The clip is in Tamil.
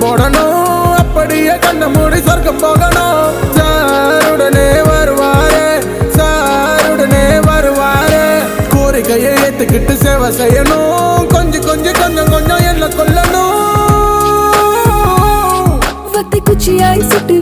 போடணும், அப்படியே கண்ண மூடி சொர்க்கம் போகணும். சாருடனே வருவாரே, சாருடனே வருவாரே. கோரிக்கையை ஏத்துக்கிட்டு சேவை செய்யணும், கொஞ்சம் கொஞ்சம் கொஞ்சம் கொஞ்சம் என்ன கொல்லணும். வத்தை குச்சியாய் சுட்டு